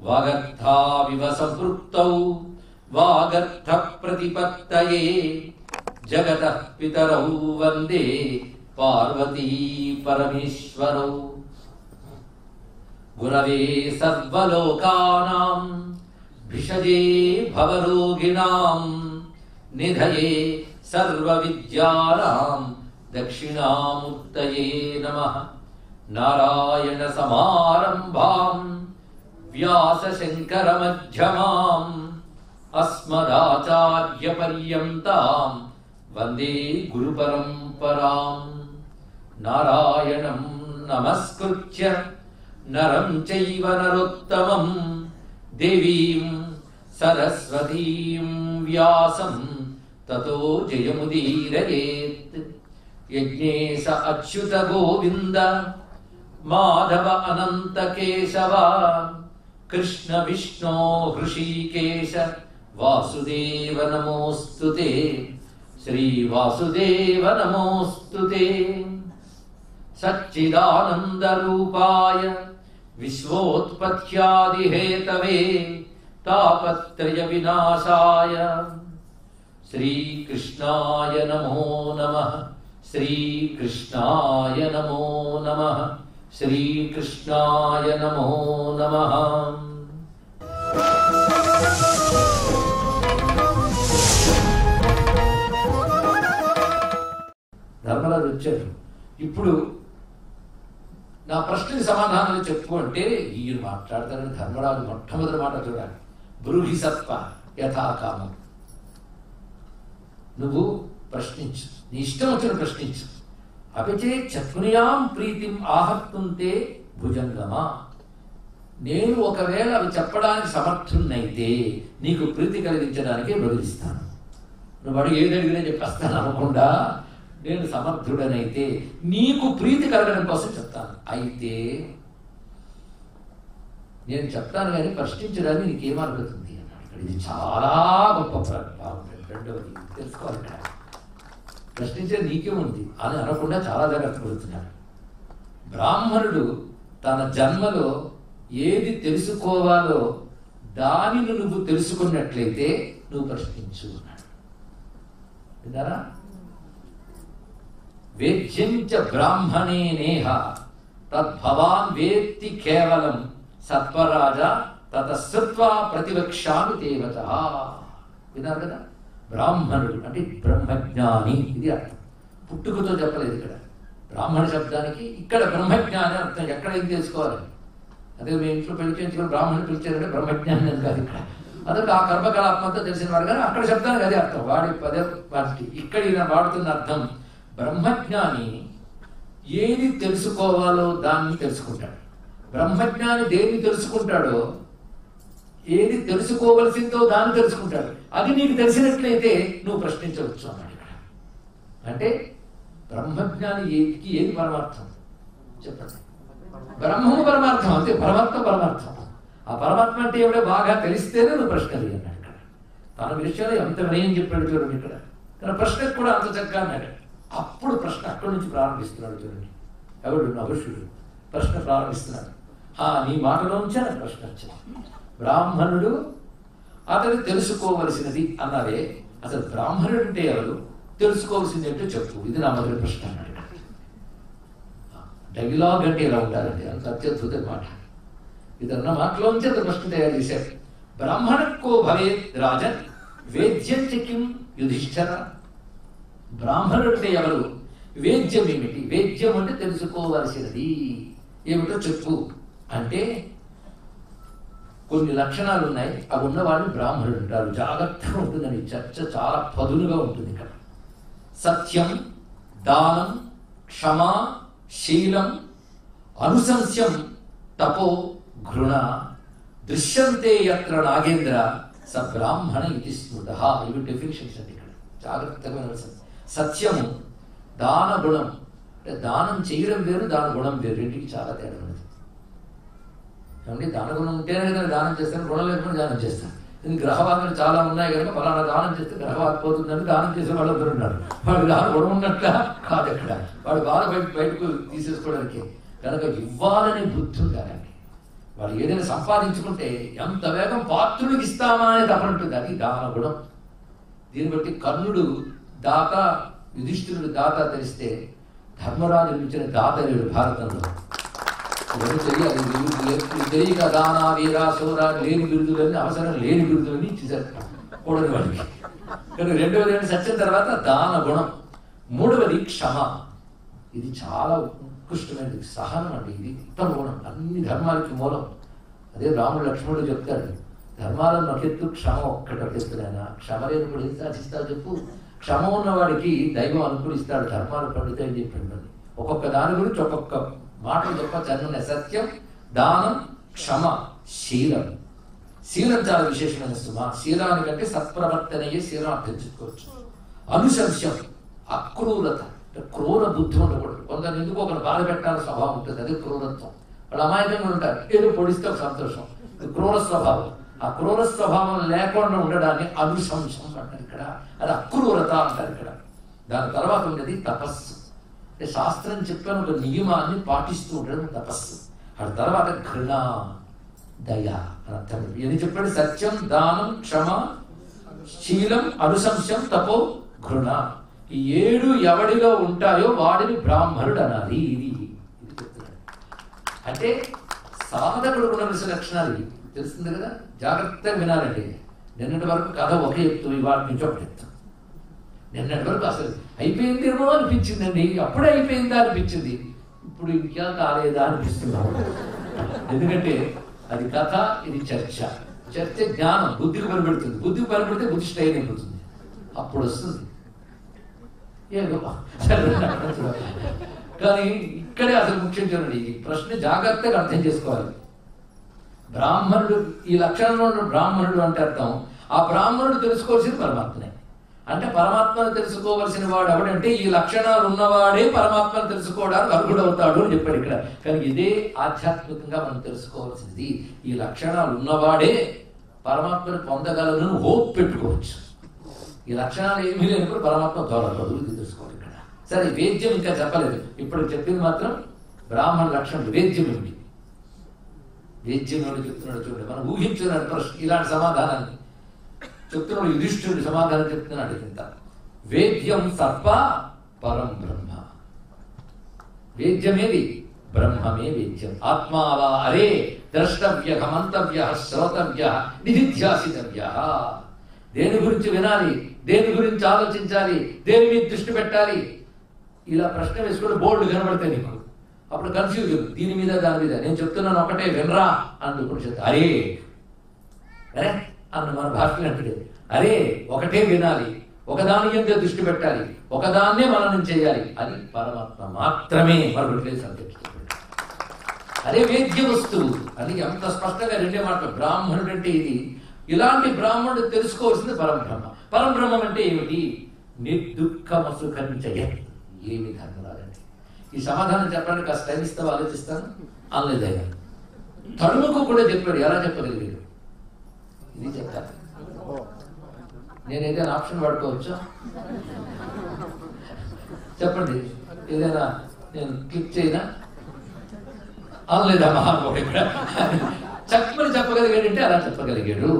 వాగర్థావివ సంపృక్తౌ వాగర్థ ప్రతిపత్తయే జగతః పితరౌ వందే పార్వతీ పరమేశ్వరౌ. గురవే సర్వలోకానాం భిషజే భవరోగిణాం నిధయే సర్వవిద్యానాం దక్షిణామూర్తయే నమః. నారాయణ సమారంభాం వ్యాస శంకర మధ్యమాం అస్మదాచార్య పర్యంతాం వందే గురు పరంపరాం. నారాయణం నమస్కృత్య నరం చైవ నరోత్తమం దేవీం సరస్వతీం వ్యాసం తతో జయముదీరయేత్. యజ్ఞేశ అచ్యుత గోవింద మాధవ అనంత కేశవ కృష్ణ విష్ణో హృషీకేశ వాసుదేవ నమోస్తుతే. శ్రీ వాసుదేవ నమోస్తుతే. సచ్చిదానంద రూపాయ విశ్వోత్పత్యాదిహేతవే తాపత్రయ వినాశాయ శ్రీకృష్ణాయ నమో నమః. శ్రీకృష్ణాయ నమో నమః. శ్రీకృష్ణాయ నమో నమః. ధర్మరాజు వచ్చారు. ఇప్పుడు నా ప్రశ్నకి సమాధానాలు చెప్పు అంటే ఈయన మాట్లాడతారని ధర్మరాజు మొట్టమొదటి మాట చూడాలి. బ్రూహి సత్వ యథాకామం. నువ్వు ప్రశ్నించు, నీ ఇష్టం వచ్చిన ప్రశ్నించు. అపిచే చక్నుయాం ప్రీతిం ఆహర్తుంటే భుజంగమా. నేను ఒకవేళ అవి చెప్పడానికి సమర్థున్నైతే నీకు ప్రీతి కలిగించడానికే బదులిస్తాను. నువ్వు అడిగి ఏది అడిగినా చెప్పేస్తాను అనకుండా నేను సమర్థుడనైతే నీకు ప్రీతి కలగడం కోసం చెప్తాను. అయితే నేను చెప్తాను కానీ ప్రశ్నించడానికి నీకేమనుకుంటుంది అన్నాడు. ఇక్కడ ఇది చాలా గొప్ప రెండవది తెలుసుకోవాలి. ఇక్కడ ప్రశ్నించేది నీకే ఉంది అని అనకుండా చాలా జాగ్రత్త పడుతున్నాడు. బ్రాహ్మణుడు తన జన్మలో ఏది తెలుసుకోవాలో దానిని నువ్వు తెలుసుకున్నట్లయితే నువ్వు ప్రశ్నించు అన్నాడు. విన్నారా? వేద్యంచ బ్రాహ్మణే నేహ తద్భవాన్ వేత్తి కేవలం సత్వరాజ తతశ్రుత్వా ప్రతివక్ష్యామి దేవత. విన్నారు కదా? బ్రాహ్మణుడు అంటే బ్రహ్మజ్ఞాని, ఇది అర్థం. పుట్టుకతో చెప్పలేదు ఇక్కడ. బ్రాహ్మణ శబ్దానికి ఇక్కడ బ్రహ్మజ్ఞాని అర్థం. ఎక్కడ ఏం తెలుసుకోవాలి? అదే మీ ఇంట్లో పెళ్లి చేయించుకుని బ్రాహ్మణుడు పిలిచారంటే బ్రహ్మజ్ఞాని అని కాదు ఇక్కడ. అదొక ఆ కర్మకలాత్మతో తెలిసిన వాడు కానీ అక్కడ శబ్దానికి అదే అర్థం. వాడి పదే వాటికి ఇక్కడ ఈయన వాడుతున్న అర్థం బ్రహ్మజ్ఞాని ఏది తెలుసుకోవాలో దాన్ని తెలుసుకుంటాడు. బ్రహ్మజ్ఞాని దేన్ని తెలుసుకుంటాడో, ఏది తెలుసుకోవలసిందో దాన్ని తెలుసుకుంటాడు. అది నీకు తెలిసినట్లయితే నువ్వు ప్రశ్నించవచ్చు అన్నాడు ఇక్కడ. అంటే బ్రహ్మజ్ఞాని ఏది పరమార్థం చెప్పండి? బ్రహ్మము పరమార్థం, అంతే. పరమార్థం. ఆ పరమాత్మ అంటే ఎవడో బాగా తెలిస్తేనే నువ్వు ప్రశ్న అడిగి అన్నాడు ఇక్కడ. తన విషయంలో ఎంత వినయం చెప్పాడు చూడండి ఇక్కడ. తన ప్రశ్నకు కూడా అంత చక్కగా అన్నాడు. అప్పుడు ప్రశ్న అక్కడి నుంచి ప్రారంభిస్తున్నాడు చూడండి. ఎవడు? నహుషుడు ప్రశ్న ప్రారంభిస్తున్నాడు. నీ మాటలోంచే నాకు ప్రశ్న వచ్చింది. బ్రాహ్మణుడు అతను తెలుసుకోవలసినది అన్నారే, అసలు బ్రాహ్మణుడు అంటే ఎవరు, తెలుసుకోవాల్సింది ఏంటో చెప్పు, ఇది నా మొదటి ప్రశ్న అన్నాడు. డైలాగ్ అంటే ఇలా ఉండాలండి, అంత అత్యద్భుత మాట. ఇదన్న మాటలోంచి అంత ప్రశ్న తయారు చేశారు. బ్రాహ్మణకో భవేత్ రాజన్ వేద్యం కిం యుధిష్ఠర. బ్రాహ్మణుడు అంటే ఎవరు, వేద్యం ఏమిటి, వేద్యం అంటే తెలుసుకోవలసినది ఏమిటో చెప్పు అంటే కొన్ని లక్షణాలు ఉన్నాయి. అవి ఉన్నవాళ్ళు బ్రాహ్మణుడు అంటారు. జాగ్రత్తగా ఉంటుందని చర్చ చాలా పదునుగా ఉంటుంది ఇక్కడ. సత్యం, దానం, క్షమ, శీలం, అనుశంస్యం, తపో, ఘృణ, దృశ్యంతే యత్ర నాగేంద్ర స బ్రాహ్మణ ఇది స్మృత. ఇవి డెఫినిషన్స్ అండి ఇక్కడ. జాగ్రత్తగా సత్యము, దాన గుణం అంటే దానం చేయడం వేరు, దాన గుణం వేరు. రెండింటికి చాలా తేడా ఉంది. కాబట్టి దాన గుణం ఉంటేనే కదా దానం చేస్తాను, గుణం లేకుండా దానం చేస్తాను. ఇది గ్రహవాదనలు చాలా ఉన్నాయి కనుక ఫలానా దానం చేస్తే గ్రహవాత పోతుందని దానం చేసే వాళ్ళు అందరూ ఉన్నారు. వాడు దాని గుణం ఉన్నట్ల కాదు ఎక్కడ, వాడు బాధ బయటకు తీసేసుకోవడానికి కనుక ఇవ్వాలని బుద్ధి ఉండాలండి. వాళ్ళు ఏదైనా సంపాదించుకుంటే ఎంత వేగం పాత్రుడికి ఇస్తామా అని తపన ఉంటుంది. అది దాన గుణం. దీన్ని బట్టి కర్ణుడు దాత, యుధిష్ఠిరుడు దాత తెలిస్తే ధర్మరాజు ఇచ్చిన దాత లేడు భారతంలో. ఎవరు తెలియాలి, తెలియక దాన, వీర, సోర లేని బిరుదులన్నీ, అవసరం లేని బిరుదులన్నీ ఇచ్చేసారు కూడని వాడికి. కానీ రెండవది సత్యం తర్వాత దాన గుణం. మూడవది క్షమ. ఇది చాలా ఉత్కృష్టమైనది. సహనం అంటే ఇది ఉత్తమ గుణం, అన్ని ధర్మాలకి మూలం. అదే రాముడు లక్ష్మణుడు చెప్తాడు, ధర్మాలను నొకెత్తు, క్షమ ఒక్కటి ఒకెత్తునైనా. క్షమ లేనప్పుడు ఏం సాధిస్తావు చెప్పు? క్షమ ఉన్నవాడికి దైవం అనుకూలిస్తాడు, ధర్మాలు పండుతాయని చెప్పండి. ఒక్కొక్క దాని గురించి ఒక్కొక్క మాటలు చెప్పచ్చు. అన్నీ సత్యం, దానం, క్షమ, శీలం. శీలం చాలా విశేషమైన సుమా. శీలానికంటే సత్ప్రవర్తనయే శీలం అర్థించుకోవచ్చు. అనుశంస్యం, అక్రూరత, క్రూర బుద్ధి ఉండకూడదు. కొందరు ఎందుకు ఒకరు బాధ పెట్టాలని స్వభావం ఉంటుంది, అదే క్రూరత్వం. వాళ్ళు అమాయకంగా ఉంటారు, ఏదో పొడిస్తే ఒక సంతోషం. క్రూర స్వభావం. ఆ క్రూర స్వభావం లేకుండా ఉండడాన్ని అనుశంసం అంటారు ఇక్కడ. అది అక్రూరత అంటారు ఇక్కడ. దాని తర్వాత ఉండేది తపస్సు. అంటే శాస్త్రం చెప్పిన ఒక నియమాన్ని పాటిస్తూ ఉండడం తపస్సు. ఆ తర్వాత ఘృణ, దయ అని అర్థం. ఏది చెప్పాడు? సత్యం, దానం, క్షమ, శీలం, అనుశంసం, తపో, ఘృణ. ఈ 7 ఎవడిలో ఉంటాయో వాడిని బ్రాహ్మణుడు అనాలి. ఇది చెప్తున్నాడు. అంటే సాధకుడు ఉండవలసిన లక్షణాలు ఇవి. తెలుస్తుంది కదా, జాగ్రత్తగా వినాలండి. నిన్నటి వరకు కథ ఒకే చెప్తూ ఇవాటి నుంచి ఒకటి చెప్తాం. నిన్నటి వరకు అసలు అయిపోయిందేమో అనిపించిందండి, అప్పుడే అయిపోయిందా అనిపించింది, ఇప్పుడు ఇంకా కాలేదా అనిపిస్తున్నాం. ఎందుకంటే అది కథ, ఇది చర్చ. చర్చ జ్ఞానం, బుద్ధికి పనిపెడుతుంది. బుద్ధికి పనిపెడితే బుద్ధి స్ట్రైన్ అయిపోతుంది, అప్పుడు వస్తుంది. ఏదో కానీ ఇక్కడే అసలు ముఖ్యం చూడండి. ఈ ప్రశ్న జాగ్రత్తగా అర్థం చేసుకోవాలి. బ్రాహ్మణుడు, ఈ లక్షణంలో ఉన్న బ్రాహ్మణుడు అంటే అర్థం, ఆ బ్రాహ్మణుడు తెలుసుకోవాల్సింది పరమాత్మనే. అంటే పరమాత్మను తెలుసుకోవలసిన వాడు ఎవడంటే ఈ లక్షణాలు ఉన్నవాడే పరమాత్మను తెలుసుకోవడానికి అర్హుడవుతాడు అని చెప్పాడు ఇక్కడ. కానీ ఇదే ఆధ్యాత్మికంగా మనం తెలుసుకోవాల్సింది. ఈ లక్షణాలు ఉన్నవాడే పరమాత్మను పొందగలను హోప్ పెట్టుకోవచ్చు. ఈ లక్షణాలు ఏమీ లేనప్పుడు పరమాత్మ దొరకదు, ఇది తెలుసుకోవాలి ఇక్కడ. సరే, వేద్యం ఇంకా చెప్పలేదు. ఇప్పుడు చెప్పింది మాత్రం బ్రాహ్మణ లక్షణం. వేద్యం ఏమిటి? వేద్యం ఏమిటి చెప్తున్నాడు చూడండి. మనం ఊహించుకున్నాడు ప్రశ్న, ఇలాంటి సమాధానాన్ని చెప్తున్నాడు. యుధిష్ఠిరుడు సమాధానం చెప్తున్నాడు ఇంత. వేద్యం సర్ప పరం బ్రహ్మ. వేద్యమేది? బ్రహ్మమే వేద్యం. ఆత్మావా అరే ద్రష్టవ్య, మంతవ్య, శ్రోతవ్య, నిధిధ్యాసితవ్య. దేని గురించి వినాలి, దేని గురించి ఆలోచించాలి, దేని మీద దృష్టి పెట్టాలి, ఇలా ప్రశ్న వేసుకుంటే బోర్డు కనబడతాయి నీకు. అప్పుడు కన్ఫ్యూజ్, దీని మీద దాని మీద. నేను చెప్తున్నాను ఒకటే వినరా అని ఇప్పుడు చెప్తా. అరే అరే అన్న మన భాషలో అంటే అరే ఒకటే వినాలి, ఒకదాని మీద దృష్టి పెట్టాలి, ఒకదాన్నే మననం చేయాలి. అది పరమాత్మ మాత్రమే, మరొకటి సబ్జెక్ట్. అదే వేద్య వస్తువు అని ఎంత స్పష్టంగా రెండే మాటలు. బ్రాహ్మణుడు అంటే ఇది. ఇలాంటి బ్రాహ్మణుడు తెలుసుకోవాల్సింది పరబ్రహ్మ. పరబ్రహ్మం అంటే ఏమిటి? నిర్దుఃఖమసుఖం జయత్. ఏమి ధర్మరాజండి, ఈ సమాధానం చెప్పడానికి కాస్త టైం ఇస్తావా? ఆలోచిస్తాను అనలేదైనా. తడుముకు కూడా చెప్పాడు. ఎలా చెప్పగలిగాడు? ఇది చెప్తాను. నేను ఏదైనా ఆప్షన్ వాడుకోవచ్చా? చెప్పండి, ఏదైనా నేను క్లిక్ చేయనా? అనలేదా మహానుభావుడు ఇక్కడ? చెప్పని చెప్పగలిగాడంటే అలా చెప్పగలిగాడు.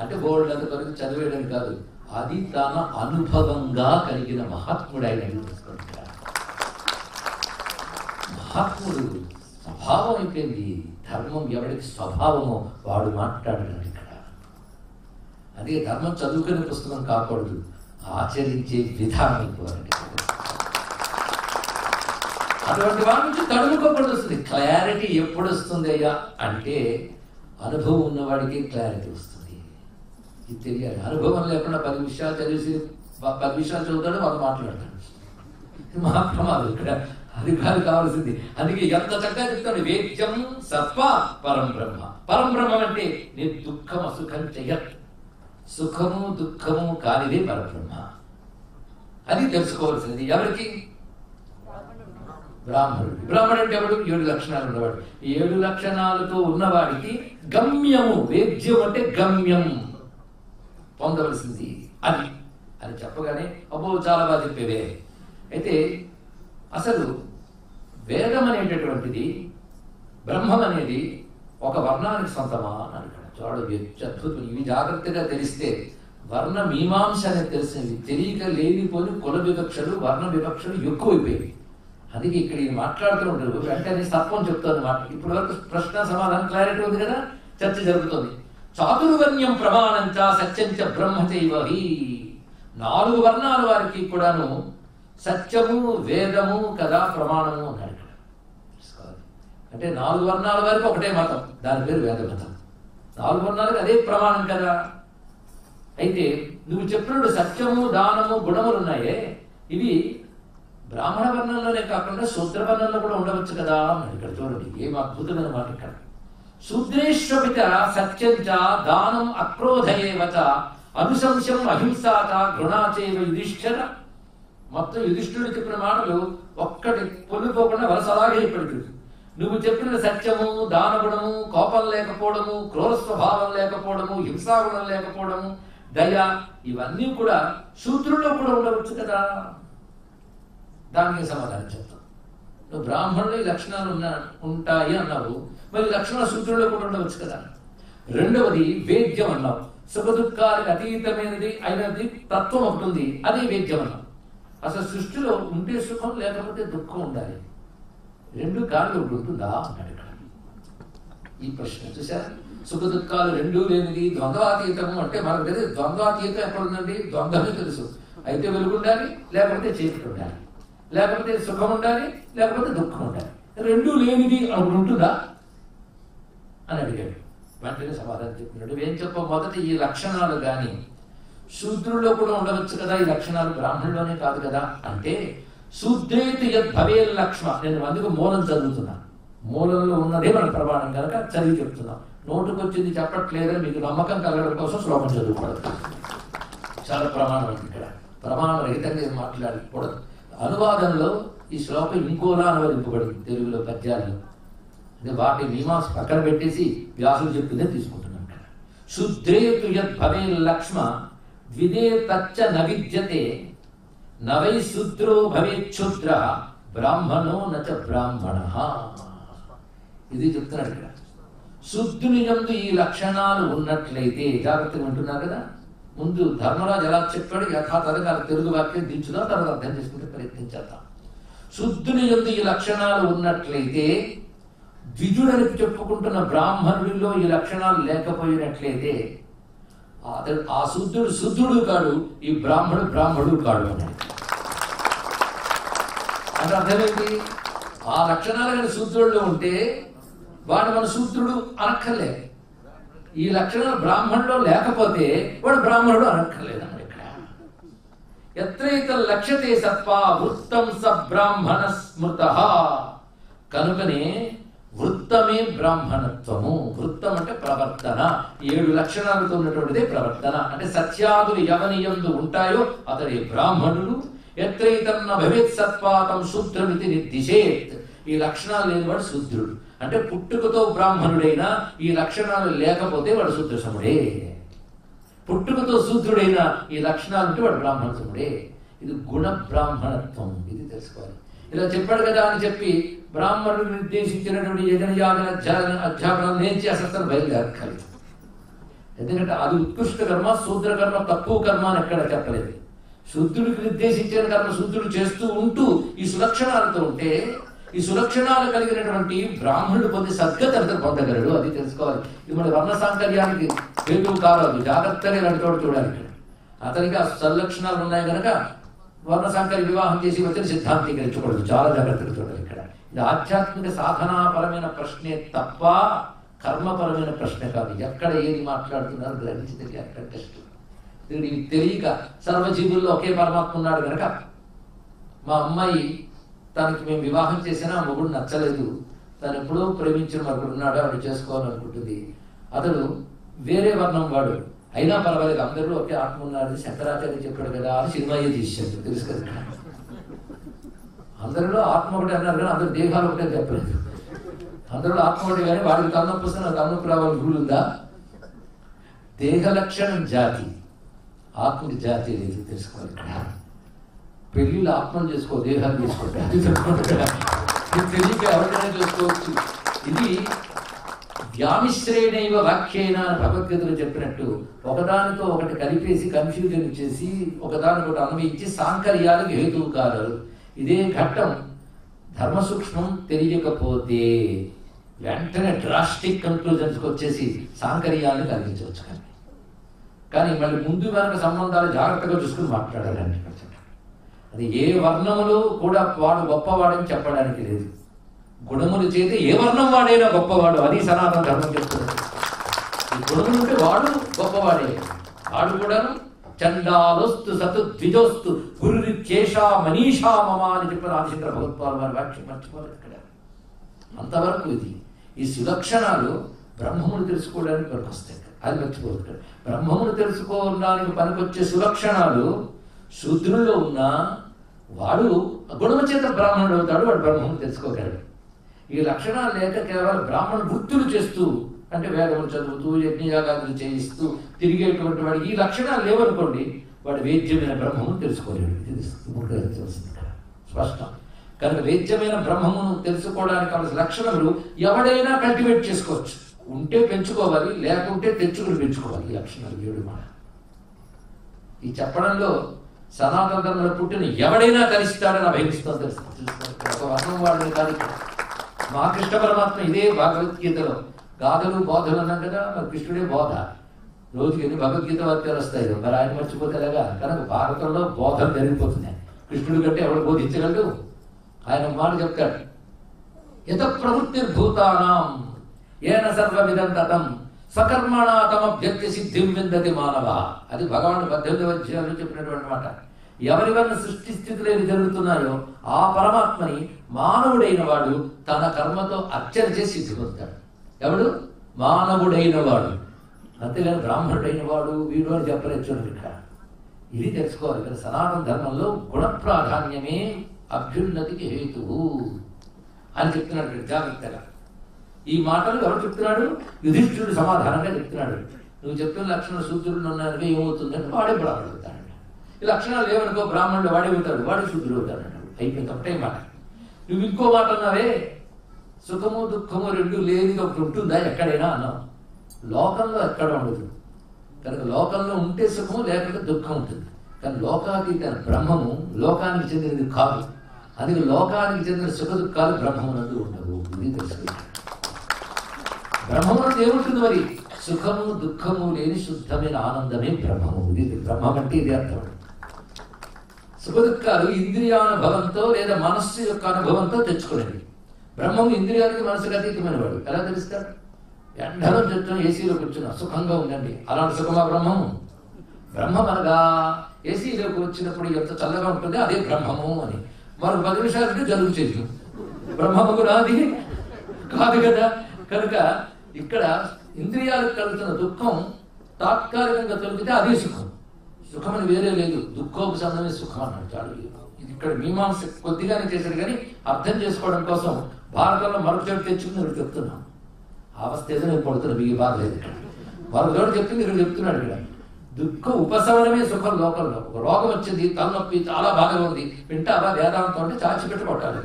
అంటే బోర్డు అంత కొరకు చదివేయడం కాదు, అది తన అనుభవంగా కలిగిన మహాత్ముడు ఆయన. మహాత్ముడు స్వభావం అయిపోయింది. ధర్మం ఎవరికి స్వభావమో వాడు మాట్లాడాడు ఇక్కడ. అదే ధర్మం చదువుకునే పుస్తకం కాకూడదు, ఆచరించే విధానం అయిపోవాలండి. అటువంటి వాడి నుంచి తడుముకోకూడదు వస్తుంది. క్లారిటీ ఎప్పుడు వస్తుంది అయ్యా అంటే అనుభవం ఉన్నవాడికి క్లారిటీ వస్తుంది. ఇది తెలియాలి. అనుభవం లేకుండా 10 విషయాలు చదివేసి 10 విషయాలు చదువుతాడు, వాళ్ళు మాట్లాడతాడు. మహా ప్రమాదం ఇక్కడ. అది కాదు కావాల్సింది. అందుకే ఎంత చక్కగా చెప్తాడు. వేద్యం సర్ప పరం బ్రహ్మ. పరం బ్రహ్మం అంటే నేను దుఃఖం అసుఖం చెయ్యత్. సుఖము దుఃఖము కానిదే పరబ్రహ్మ. అది తెలుసుకోవాల్సింది. ఎవరికి? బ్రాహ్మణుడు. బ్రాహ్మణుడు అంటే ఎవడు? 7 లక్షణాలు ఉన్నవాడు. ఈ 7 లక్షణాలతో ఉన్నవాడికి గమ్యము. వేద్యం అంటే గమ్యం, పొందవలసింది అది అని చెప్పగానే అబ్బో చాలా బాగా చెప్పేదే. అయితే అసలు వేదం అనేటటువంటిది, బ్రహ్మం అనేది ఒక వర్ణానికి సొంతమా అని అడిగాడు. చూడ అద్భుతం. ఇవి జాగ్రత్తగా తెలిస్తే వర్ణ మీమాంస అనేది తెలిసింది. తెలియక లేనిపోని కుల వివక్షలు వర్ణ వివక్షలు ఎక్కువైపోయాయి. అందుకే ఇక్కడ ఇది మాట్లాడుతూ ఉంటారు. వెంటనే సర్పం చెప్తుంది మాట. ఇప్పటి వరకు ప్రశ్న సమాధానం క్లారిటీ ఉంది కదా, చర్చ జరుగుతుంది. చాతుర్వర్ణ్యం ప్రమాణంచ సత్యంచ బ్రహ్మచైవహి. 4 వర్ణాల వారికి కూడాను సత్యము వేదము కదా ప్రమాణము అన్నాడు ఇక్కడ. అంటే 4 వర్ణాల వారికి ఒకటే మతం, దాని పేరు వేద మతం. 4 వర్ణాలకు అదే ప్రమాణం కదా. అయితే నువ్వు చెప్పినప్పుడు సత్యము దానము గుణములు ఉన్నాయే, ఇవి బ్రాహ్మణ వర్ణంలోనే కాకుండా శూద్ర వర్ణంలో కూడా ఉండవచ్చు కదా అన్నాడు. ఇక్కడ చూడండి ఏం అద్భుతమైన మాట. ఇక్కడ శూద్రేష్విత సత్యంచ దానం అక్రోధయేవచ అనుశంసం అహింసాచ గుణాచేవ యుధిష్ఠిర. మొత్తం యుధిష్ఠుడు చెప్పిన మాటలు ఒక్కటి పొల్లిపోకుండా వలస అలాగే ఇప్పటికి. నువ్వు చెప్పిన సత్యము దానగుణము కోపం లేకపోవడము క్రూర స్వభావం లేకపోవడము హింసాగుణం లేకపోవడము దయ ఇవన్నీ కూడా శూద్రుల్లో కూడా ఉండవచ్చు కదా. దానికి సమాధానం చెప్తాం. నువ్వు బ్రాహ్మణులు ఈ లక్షణాలు ఉంటాయి అన్నావు, మరి లక్షణాలు శూద్రుల్లో కూడా ఉండవచ్చు కదా. రెండవది వేద్యం అన్నావు. సుఖ దుఃఖాలకు అతీతమైనది అయినది తత్వం ఒకటి ఉంది, అదే వేద్యం అన్నావు. అసలు సృష్టిలో ఉంటే సుఖం లేకపోతే దుఃఖం ఉండాలి, 2 కాళ్ళు ఒకటి ఉంటుందా అన్నాడు ఇక్కడ. ఈ ప్రశ్న చూసారా, సుఖ దుఃఖాలు 2 లేనిది ద్వంద్వాతీతము అంటే మనకు తెలియదు. ద్వంద్వాతీతం ఎక్కడ ఉందండి? ద్వంద్వమే తెలుసు. అయితే వెలుగు ఉండాలి, లేకపోతే చీకటి ఉండాలి, లేకపోతే సుఖం ఉండాలి, లేకపోతే దుఃఖం ఉండాలి. 2 లేనిది ఒకటి ఉంటుందా అని అడిగాడు. వెంటనే సమాధానం చెప్పినాడు. ఏం చెప్ప, మొదట ఈ లక్షణాలు కానీ శూద్రుల్లో కూడా ఉండవచ్చు కదా, ఈ లక్షణాలు బ్రాహ్మణుల్లోనే కాదు కదా అంటే శూద్రేతి యద్ భవే లక్ష్మ. నేను అందుకు మూలం చదువుతున్నా, మూలంలో ఉన్నదే మన ప్రమాణం కనుక చదివి చెప్తున్నాం. నోటుకొచ్చింది చెప్పట్లేదని మీకు నమ్మకం కలగడం కోసం శ్లోకం చదువుకోవడం చాలా ప్రమాణం. ఇక్కడ ప్రమాణ రహితంగా మాట్లాడకూడదు. అనువాదంలో ఈ శ్లోకం ఇంకోలా అనువదింపబడింది తెలుగులో పద్యాల్లో. అంటే వాటి మీమాంస పక్కన పెట్టేసి వ్యాసులు చెప్పిందే తీసుకుంటున్నాం. ఇక్కడ శుద్రేతు యద్ భవే లక్ష్మ ద్విదే తచ్చ న విద్యతే నవై శూద్రో భవేచ్ఛుద్ర బ్రాహ్మణో నచ బ్రాహ్మణ. ఇది చెప్తున్నాడు ఇక్కడ. శుద్ధుని యందు ఈ లక్షణాలు ఉన్నట్లయితే, జాగ్రత్తగా వింటున్నారు కదా. ముందు ధర్మరాజు ఎలా చెప్పాడు యథాతథంగా తెలుగు వాక్యం దించుదా, తర్వాత అర్థం చేసుకుంటే ప్రయత్నించేద్దాం. శుద్ధుని యందు ఈ లక్షణాలు ఉన్నట్లయితే, ద్విజుడని చెప్పుకుంటున్న బ్రాహ్మణుడిలో ఈ లక్షణాలు లేకపోయినట్లయితే ఆ శుద్ధుడు శుద్ధుడు కాడు, ఈ బ్రాహ్మణుడు కాడు అన్నాడు. అంటే అర్థమేంటి? ఆ లక్షణాలు కానీ శూద్రుల్లో ఉంటే వాడు మన శూద్రుడు అనక్కర్లే. ఈ లక్షణాలు బ్రాహ్మణులో లేకపోతే వాడు బ్రాహ్మణుడు అనక్కర్లేదు అన్నాడు ఇక్కడ. ఎత్రైత లక్ష్యతే సత్వా వృత్తం స బ్రాహ్మణ స్మృత. కనుకనే వృత్తమే బ్రాహ్మణత్వము. వృత్తం అంటే ప్రవర్తన. 7 లక్షణాలతో ఉన్నటువంటిదే ప్రవర్తన. అంటే సత్యాదులు ఎవని యందు ఉంటాయో అతడి బ్రాహ్మణుడు. ఎత్రైతన్న భవేత్ సత్పాతం శూద్రమితి నిర్దిశేత్. ఈ లక్షణాలు లేనివాడు శూద్రుడు. అంటే పుట్టుకతో బ్రాహ్మణుడైనా ఈ లక్షణాలు లేకపోతే వాడు శూద్రసముడే. పుట్టుకతో శూద్రుడైనా ఈ లక్షణాలు ఉంటే వాడు బ్రాహ్మణసముడే. ఇది గుణ బ్రాహ్మణత్వం. ఇది తెలుసుకోవాలి. ఇలా చెప్పాడు కదా అని చెప్పి బ్రాహ్మణుడు నిర్దేశించినటువంటి యజనయాగన అధ్యాపనాలు నేర్చి అసలు బయలుదేరక్కర్లేదు. ఎందుకంటే అది ఉత్కృష్ట కర్మ, శూద్ర కర్మ తక్కువ కర్మ అని ఎక్కడ చెప్పలేదు. శూద్రుడికి నిర్దేశించిన కర్మ శూద్రుడు చేస్తూ ఉంటూ ఈ సులక్షణాలతో ఉంటే, ఈ సులక్షణాలు కలిగినటువంటి బ్రాహ్మణుడు పొంది సద్గతి అతను పొందగలడు. అది తెలుసుకోవాలి. ఇది మన వర్ణ సాంకర్యానికి హేతువు కావాలి. జాగ్రత్తగా ఇలాంటి చోటు చూడాలి. అతనికి ఆ సల్లక్షణాలు ఉన్నాయి కనుక వర్ణ సాంకర్య వివాహం చేసి వచ్చిన సిద్ధాంతీకరించకూడదు. చాలా జాగ్రత్తగా చూడాలి. ఇక్కడ ఇది ఆధ్యాత్మిక సాధనాపరమైన ప్రశ్నే తప్ప కర్మపరమైన ప్రశ్న కాదు. ఎక్కడ ఏది మాట్లాడుతున్నారు గ్రహించి ఎక్కడ టెస్ట్. దీనికి తెలియక సర్వజీవుల్లో ఒకే పరమాత్మ ఉన్నాడు కనుక మా అమ్మాయి తనకి మేము వివాహం చేసినా ఆ మొగుడు నచ్చలేదు, తను ఎప్పుడో ప్రేమించిన మరొకడు ఉన్నాడు, ఆవిడ చేసుకోవాలనుకుంటుంది. అతడు వేరే వర్ణం వాడు అయినా పర్వాలేదు, అందరూ ఒకే ఆత్మ ఉన్నాడు, శంకరాచార్య చెప్పాడు కదా అని సినిమాయే తీసాడు. తెలుసు కదా, అందరిలో ఆత్మ ఒకటి అన్నారు కానీ అందరు దేహాలు ఒకటే చెప్పలేదు. అందరిలో ఆత్మ ఒకటి కానీ వాడికి తలనొప్పి వస్తే నాకు తలనొప్పి రావాలి రూల్ ఉందా? దేహ లక్షణం జాతి, ఆత్మకి జాతి లేదు. తెలుసుకోవాలి. ఇక్కడ పెళ్లిళ్ళు ఆత్మను చేసుకో, దేహాలు చేసుకోండి. అది తెలుసుకోండి. తెలియక ఎవరికైనా చేసుకోవచ్చు. ఇది వ్యామిశ్రేణైవ వాక్యేన అని భగవద్గీతలో చెప్పినట్టు ఒకదానితో ఒకటి కలిపేసి కన్ఫ్యూజన్ చేసి ఒకదానికొకటి అన్వయించి సాంకర్యాలకు హేతువు కారు. ఇదే ఘట్టం ధర్మ సూక్ష్మం తెలియకపోతే వెంటనే డ్రాస్టిక్ కన్క్లూజన్స్కి వచ్చేసి సాంకర్యాన్ని కలిగించవచ్చు. కానీ మళ్ళీ ముందు వెనక సంబంధాలు జాగ్రత్తగా చూసుకుని మాట్లాడాలని. అది ఏ వర్ణములు కూడా వాడు గొప్పవాడని చెప్పడానికి లేదు. గుణములు చేతి ఏ వర్ణం వాడైనా గొప్పవాడు, అది సనాతన ధర్మం చెప్తున్నది. ఈ గుణములు ఉంటే వాడు గొప్పవాడే. వాడు కూడాను చండాలోస్తు సతు ద్విజోస్తు గురురిత్యేషా మనీషా మమ అని చెప్పిన ఆదిశంకర భగవత్పాల్ వారి వాక్యం మర్చిపోలేదు ఇక్కడ. అంతవరకు ఇది ఈ సులక్షణాలు బ్రహ్మమును తెలుసుకోవడానికి పనికొస్తాయి. అది మర్చిపోతుంది. బ్రహ్మమును తెలుసుకోవడానికి పనికొచ్చే సులక్షణాలు శూద్రుల్లో ఉన్నా వాడు గుణము చేత బ్రాహ్మణుడు అవుతాడు, వాడు బ్రహ్మమును తెలుసుకోగలడు. ఈ లక్షణాలు లేక కేవలం బ్రాహ్మణ వృత్తులు చేస్తూ అంటే వేదములు చదువుతూ యజ్ఞయాగాదులు చేయిస్తూ తిరిగేటువంటి వాడు ఈ లక్షణాలు లేవనుకోండి, వాడు వేద్యమైన బ్రహ్మమును తెలుసుకోలేడు. ఇది తెలుస్తుంది కదా స్పష్టం. కనుక వేద్యమైన బ్రహ్మమును తెలుసుకోవడానికి కావాల్సిన లక్షణములు ఎవడైనా కల్టివేట్ చేసుకోవచ్చు. ఉంటే పెంచుకోవాలి, లేకుంటే తెచ్చుకుని పెంచుకోవాలి. ఈ లక్షణాలు 7 మాట. ఈ చెప్పడంలో సనాతన ధర్మంలో పుట్టిన ఎవడైనా కలిస్తాడని అభయమిస్తాం తెలుస్తుంది. ఒక వర్ణం వాడిని కాదు. మా కృష్ణ పరమాత్మ ఇదే భగవద్గీతలో గాథలు బోధలు అన్నాం కదా, మరి కృష్ణుడే బోధ. రోజుకి ఎన్ని భగవద్గీత వాక్యాలు వస్తాయి, మరి ఆయన మర్చిపోతేలాగా. కనుక భారతంలో బోధలు జరిగిపోతున్నాయి. కృష్ణుడి కంటే ఎవడు బోధించగలడు? ఆయన మాట చెప్తాడు, యత ప్రవృత్తిర్భూతానాం ఏన సర్వమిదం తతం స్వకర్మణ తమభ్యర్థి సిద్ధిం విందతి మానవ. అది భగవానుడు 18వ అధ్యాయంలో చెప్పినటువంటి మాట. ఎవరి వల్ల సృష్టి స్థితులు ఏవి జరుగుతున్నాయో ఆ పరమాత్మని మానవుడైన వాడు తన కర్మతో అర్చన చేసి సిద్ధి పొందుతాడు. ఎవడు? మానవుడైన వాడు. అంతేగాని బ్రాహ్మణుడైన వాడు వీడు అని చెప్పలేదు. ఇక్కడ ఇది తెలుసుకోవాలి కదా. సనాతన ధర్మంలో గుణ ప్రాధాన్యమే అభ్యున్నతికి హేతువు అని చెప్తున్నాడు జాగ్రత్తగా. ఈ మాటలు ఎవరు చెప్తున్నాడు? యుధిష్ఠిరుడు సమాధానంగా చెప్తున్నాడు. నువ్వు చెప్పిన లక్షణాలు శూద్రుడు ఉన్నాడు, ఏమవుతుందంటే వాడే బ్రాహ్మణుడు అవుతాడు. ఈ లక్షణాలు ఏమనుకో, బ్రాహ్మణుడు వాడే అవుతాడు, వాడే శూద్రుడు అవుతాడు. అయిపోయింది, ఒకటే మాట. నువ్వు ఇంకో మాట అన్నావే, సుఖము దుఃఖము రెండు లేని ఒకటి ఉంటుందా ఎక్కడైనా అన్నావు. లోకంలో ఎక్కడ ఉండదు. కనుక లోకంలో ఉంటే సుఖము లేకుంటే దుఃఖం ఉంటుంది. కానీ లోకాతీత బ్రహ్మము లోకానికి చెందినది కాదు. అందుకే లోకానికి చెందిన సుఖ దుఃఖాలు బ్రహ్మమునందు ఉండవు. ఇది తెలుసుకుంటారు. బ్రహ్మమునందు ఏముంటుంది మరి? సుఖము దుఃఖము లేని శుద్ధమైన ఆనందమే బ్రహ్మము. ఇది బ్రహ్మం అంటే ఇది అర్థం. సుఖ దుఃఖాలు ఇంద్రియానుభవంతో లేదా మనస్సు యొక్క అనుభవంతో తెచ్చుకునేది. బ్రహ్మము ఇంద్రియానికి మనసుకు అతీతమైన వాడు. ఎలా తెలుస్తాడు? ఎండలో చెప్తున్నా ఏసీలో కూర్చున్నా సుఖంగా ఉందండి, అలాంటి సుఖమా బ్రహ్మము? బ్రహ్మం అనగా ఏసీలోకి వచ్చినప్పుడు ఎంత చల్లగా ఉంటుంది అదే బ్రహ్మము అని. మరొక 10 నిమిషాలంటే జలుబు చేయదు. బ్రహ్మము కూడా అది కాదు కదా. కనుక ఇక్కడ ఇంద్రియాలకు కలుగుతున్న దుఃఖం తాత్కాలికంగా తొలగితే అదే సుఖం. సుఖం అని వేరే లేదు. దుఃఖోపశమనమే సుఖం అన్నాడు చాలు. ఇది ఇక్కడ మీమాంస కొద్దిగానే చేశారు, కానీ అర్థం చేసుకోవడం కోసం భారతంలో మరొక చోటు తెచ్చుకుని ఇక్కడ చెప్తున్నాం. అవస్థ ఏదో నేను పడుతున్నా, మీకు బాధ లేదు. ఇక్కడ మరొక చోటు చెప్తుంది, ఇక్కడ చెప్తున్నాడు. ఇక్కడ దుఃఖ ఉపశమనమే సుఖం. లోకంలో ఒక రోగం వచ్చింది, తలనొప్పి చాలా బాగా ఉంది, వింటావా వేదాంతం అంటే చాచిపెట్టి కొట్టాలి.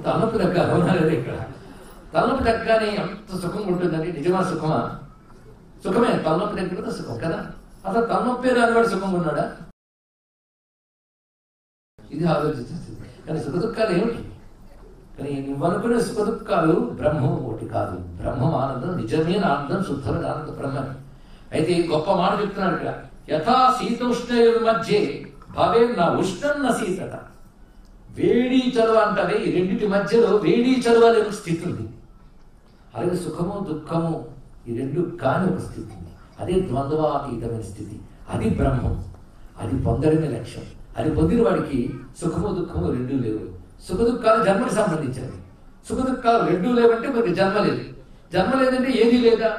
తలనొప్పి దగ్గర అవునా లేదు. ఇక్కడ తలనొప్పి దగ్గరనే ఎంత సుఖంగా ఉంటుందండి. నిజమా సుఖమా? సుఖమే. తలనొప్పి దగ్గర సుఖం కదా. అసలు తలనొప్పి రాని వాడు సుఖంగా ఉన్నాడా? ఇది ఆలోచించాల్సింది. కానీ సుఖ దుఃఖాలు ఏమిటి? కానీ నువ్వు అనుకునే సుఖ దుఃఖాలు బ్రహ్మం ఒకటి కాదు. బ్రహ్మం ఆనందం, నిజమైన ఆనందం, శుద్ధమైన ఆనందం బ్రహ్మం. అయితే గొప్ప మాట చెప్తున్నాడు ఇక్కడ, యథా శీతోష్ణయుల మధ్య భవే నా ఉష్ణన్న శీతత. వేడి చలువ అంటారే, ఈ రెండింటి మధ్యలో వేడి చలువ అనే స్థితి ఉంది. అలాగే సుఖము దుఃఖము ఈ రెండు కాని ఒక స్థితి ఉంది. అదే ద్వంద్వాతీతమైన స్థితి. అది బ్రహ్మం. అది పొందడమే లక్ష్యం. అది పొందిన వాడికి సుఖము దుఃఖము రెండూ లేవు. సుఖ దుఃఖాలు జన్మకి సంబంధించినవి. సుఖ దుఃఖాలు రెండూ లేవంటే మనకి జన్మ లేదు. జన్మ లేదంటే ఏది లేదా?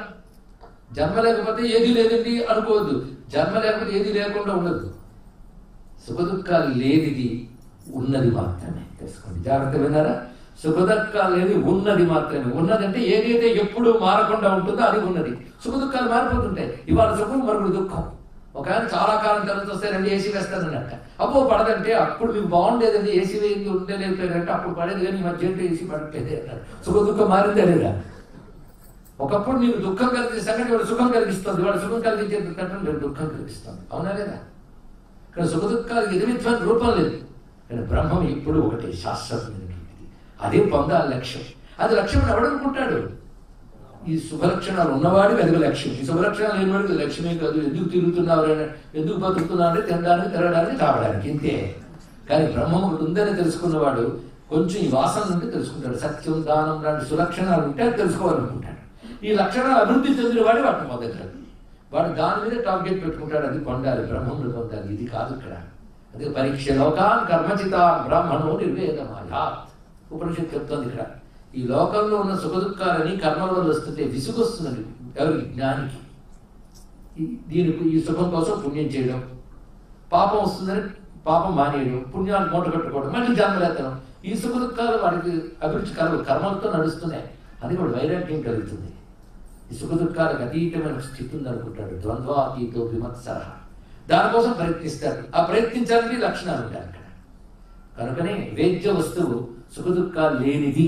జన్మ లేకపోతే ఏది లేదండి అనుకోవద్దు. జన్మ లేకపోతే ఏది లేకుండా ఉండదు. సుఖ దుఃఖాలు లేనిది ఉన్నది మాత్రమే. తెలుసుకోండి, జాగ్రత్త విన్నారా? సుఖ దుఃఖాలు లేని ఉన్నది మాత్రమే. ఉన్నదంటే ఏదైతే ఎప్పుడు మారకుండా ఉంటుందో అది ఉన్నది. సుఖ దుఃఖాలు మారిపోతుంటాయి. ఇవాళ సుఖం మరొకటి దుఃఖం. ఒక ఆయన చాలా కాలం తర్వాత వస్తే 2 ఏసీ వేస్తానన్నట్ట. అబ్బో పడదంటే అప్పుడు మీకు బాగుండేదండి, ఏసీ వేయింది ఉండలేదంటే అప్పుడు పడేది, కానీ మధ్య ఏసీ పడట్లేదే అన్నాడు. సుఖ దుఃఖం మారిందా లేదా? ఒకప్పుడు నీకు దుఃఖం కలిగించే సంగతి వాడు సుఖం కలిగిస్తుంది, వాడు సుఖం కలిగించే కంటే వీడు దుఃఖం కలిగిస్తుంది. అవునా లేదా? ఇక్కడ సుఖ దుఃఖాలకు ఎదురుత్వానికి రూపం లేదు. కానీ బ్రహ్మం ఎప్పుడు ఒకటే, శాశ్వతమైనటువంటిది. అదే పొందాలి లక్ష్యం. అది లక్ష్యం ఎవడనుకుంటాడు? ఈ శుభలక్షణాలు ఉన్నవాడికి అది లక్ష్యం. ఈ శుభలక్షణాలు లేనివాడికి లక్ష్యమే కాదు. ఎందుకు తిరుగుతున్నారు, ఎందుకు బతుకుతున్నారంటే తినడానికి, తిరగడానికి, తాగడానికి, ఇంతే. కానీ బ్రహ్మం ఒకటి ఉందని తెలుసుకున్నవాడు కొంచెం ఈ వాసన నుండి తెలుసుకుంటాడు. సత్యం, దానం లాంటి సులక్షణాలు ఉంటే అది తెలుసుకోవాలనుకుంటాడు. ఈ లక్షణాలు అభివృద్ధి చెందిన వాడు వాటిని మొదలెట్టాడు. వాడు దాని మీద టార్గెట్ పెట్టుకుంటాడు. అది పొందాలి, బ్రహ్మములు పొందాలి. ఇది కాదు ఇక్కడ. అదే పరీక్ష లోకాన్ కర్మచిత బ్రాహ్మణో నిర్వేదమాయాత్. ఉపనిషత్తు చెప్తోంది ఇక్కడ. ఈ లోకంలో ఉన్న సుఖ దుఃఖాలని కర్మల వల్ల వస్తుంటే విసుగొస్తున్నది ఎవరికి? జ్ఞానికి. దీనికి ఈ సుఖం కోసం పుణ్యం చేయడం, పాపం వస్తుందని పాపం మానేయడం, పుణ్యాలు మూట కట్టుకోవడం, మళ్ళీ జన్మలేతనం. ఈ సుఖ దుఃఖాలు వాడికి అభిరుచి కర్మలతో నడుస్తున్నాయి. అది వాడు వైరాగ్యం కలుగుతుంది. ఈ సుఖ దుఃఖాలకు అతీతమైన స్థితి ఉందనుకుంటాడు. ద్వంద్వాతీతో విమత్సర. దానికోసం ప్రయత్నిస్తాడు. ఆ ప్రయత్నించాలని లక్షణాలు ఉంటాయి అక్కడ. కనుకనే వేద్య వస్తువు సుఖ దుఃఖాలు లేనిది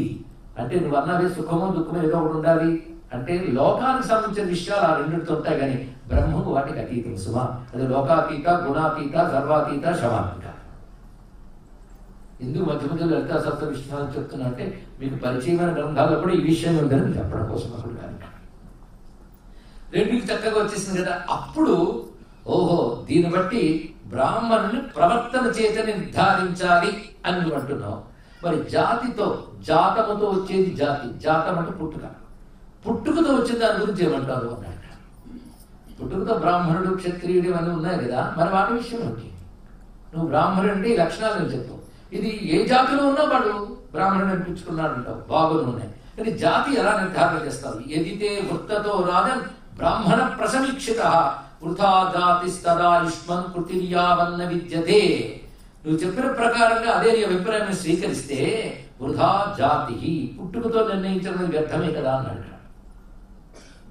అంటే నువ్వు అన్నవే సుఖమో దుఃఖమో ఏదో ఒకటి ఉండాలి అంటే లోకానికి సంబంధించిన విషయాలు ఆ రెండింటితో ఉంటాయి. కానీ బ్రహ్మము వాటికి అతీతం సుమా. అది లోకాతీత, గుణాతీత, సర్వాతీత, శవాతీత. ఎందుకు మధ్య మధ్యలో లలితా సప్త విషయాలు చెప్తున్నా అంటే మీకు పరిచయమైన గ్రంథాల్లో కూడా ఈ విషయం ఉందని చెప్పడం కోసం అప్పుడు కానీ రెండుకి చక్కగా వచ్చేసింది కదా. అప్పుడు ఓహో దీన్ని బట్టి బ్రాహ్మణుని ప్రవర్తన చేత నిర్ధారించాలి అని నువ్వు అంటున్నావు. మరి జాతితో, జాతముతో వచ్చేది జాతి. జాతం అంటే పుట్టుక. పుట్టుకతో వచ్చిన దాని గురించి ఏమంటారు అన్నాడు. పుట్టుకతో బ్రాహ్మణుడు, క్షత్రియుడు అని ఉన్నాయి కదా, మరి వాటి విషయం ఏంటి? నువ్వు బ్రాహ్మణుడు అంటే ఈ లక్షణాలు చెప్పు. ఇది ఏ జాతిలో ఉన్నా వాడు బ్రాహ్మణుడు అనిపించుకున్నాడు అంటావు, బాగులు ఉన్నాయి. కానీ జాతి ఎలా నిర్ధారణ చేస్తావు? ఎదితే వృత్తతో రాజన్ బ్రాహ్మణ ప్రసమీక్షిత వృథా జాతిస్తదాయుష్మన్ కృతిర్యావన్న విద్యతే. నువ్వు చెప్పిన ప్రకారంగా అదే నీ అభిప్రాయాన్ని స్వీకరిస్తే వృథా జాతి, పుట్టుకతో నిర్ణయించడం వ్యర్థమే కదా అన్నాడు.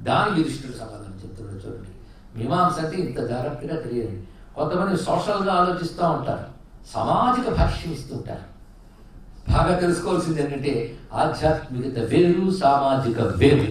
దానికి యుధిష్ఠిరుడు సమాధానం చెప్తున్నాడు. చూడండి, మీమాంస అంటే ఇంత జాగ్రత్తగా తెలియదు. కొంతమంది సోషల్గా ఆలోచిస్తూ ఉంటారు, సామాజిక భాష్యం ఇస్తుంటారు. బాగా తెలుసుకోవాల్సింది ఏంటంటే ఆధ్యాత్మికత వేరు, సామాజిక వేరు.